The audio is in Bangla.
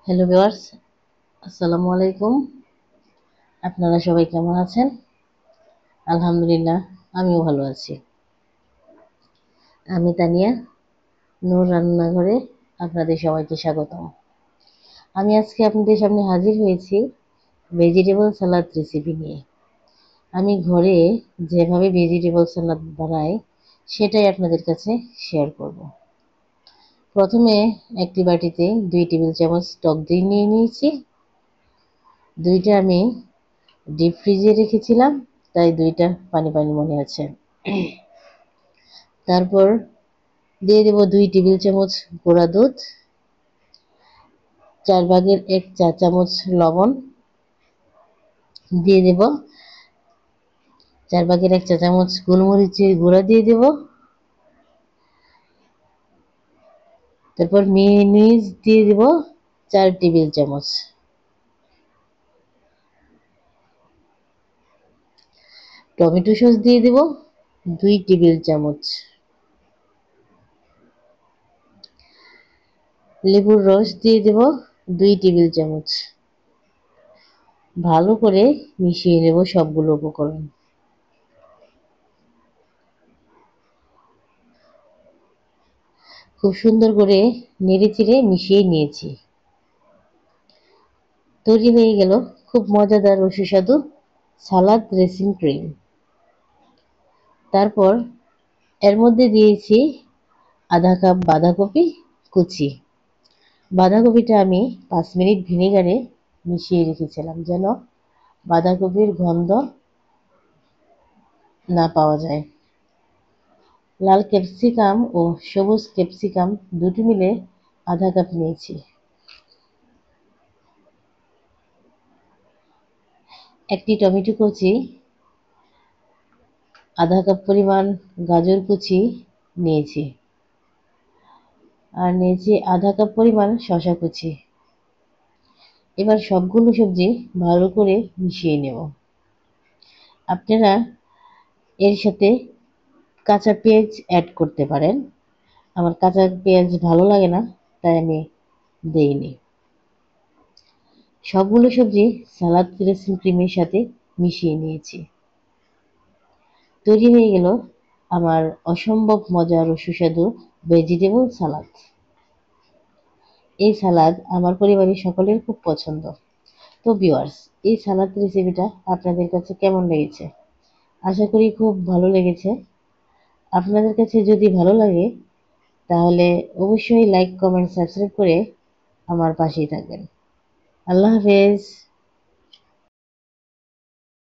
হ্যালো ভিউয়ার্স, আসসালামু আলাইকুম। আপনারা সবাই কেমন আছেন? আলহামদুলিল্লাহ, আমিও ভালো আছি। আমি তানিয়া, নূর রান্নাঘরে আপনাদের সবাইকে স্বাগতম। আমি আজকে আপনাদের সামনে হাজির হয়েছি ভেজিটেবল সালাদ রেসিপি নিয়ে। আমি ঘরে যেভাবে ভেজিটেবল সালাদ বানাই সেটাই আপনাদের কাছে শেয়ার করব। প্রথমে একটি বাটিতে 2 টেবিল চামচ টক দই নিয়ে নিয়েছি। দইটা আমি ডিপ ফ্রিজে রেখেছিলাম, তাই দইটা পানি পানি মনে আছে। তারপর দিয়ে দেব 2 টেবিল চামচ গুঁড়া দুধ, 4/1 চা চামচ লবণ, দিয়ে দেব 4/1 চা চামচ গোলমরিচের গুঁড়া দিয়ে দেব। তারপর মেয়োনিজ দিয়ে দেব 4 টেবিল চামচ। টমেটো সস দিয়ে দেব 2 টেবিল চামচ। লেবুর রস দিয়ে দেব 2 টেবিল চামচ। ভালো করে মিশিয়ে নেব সবগুলো উপকরণ। খুব সুন্দর করে নেড়েচেড়ে মিশিয়ে নিয়েছি। তৈরি হয়ে গেল খুব মজাদার ও সুস্বাদু সালাদ ড্রেসিং ক্রিম। তারপর এর মধ্যে দিয়েছি আধা কাপ বাঁধাকপি কুচি। বাঁধাকপিটা আমি 5 মিনিট ভিনেগারে মিশিয়ে রেখেছিলাম যেন বাঁধাকপির গন্ধ না পাওয়া যায়। লাল ক্যাপসিকাম ও সবুজ ক্যাপসিকাম দুটো মিলে আধা কাপ নিয়েছি। একটি টমেটো কুচি, আধা কাপ পরিমাণ গাজর কুচি নিয়েছি, আর নিয়েছি আধা কাপ পরিমাণ শসা কুচি। এবার সবগুলো সবজি ভালো করে মিশিয়ে নেব। আপনারা এর সাথে কাঁচা পেঁয়াজ অ্যাড করতে পারেন। আমার কাঁচা পেঁয়াজ ভালো লাগে না, তাই আমি দেইনি। সবগুলো সবজি সালাদ ড্রেসিং ক্রিমের সাথে মিশিয়ে নিয়েছি। তৈরি হয়ে গেল আমার অসম্ভব মজার ও সুস্বাদু ভেজিটেবল সালাদ। এই সালাদ আমার পরিবারের সকলের খুব পছন্দ। তো ভিউয়ার্স, এই সালাদ রেসিপিটা আপনাদের কাছে কেমন লেগেছে? আশা করি খুব ভালো লেগেছে। আপনাদের কাছে যদি ভালো লাগে তাহলে অবশ্যই লাইক, কমেন্ট, সাবস্ক্রাইব করে আমার পাশেই থাকবেন। আল্লাহ হাফেজ।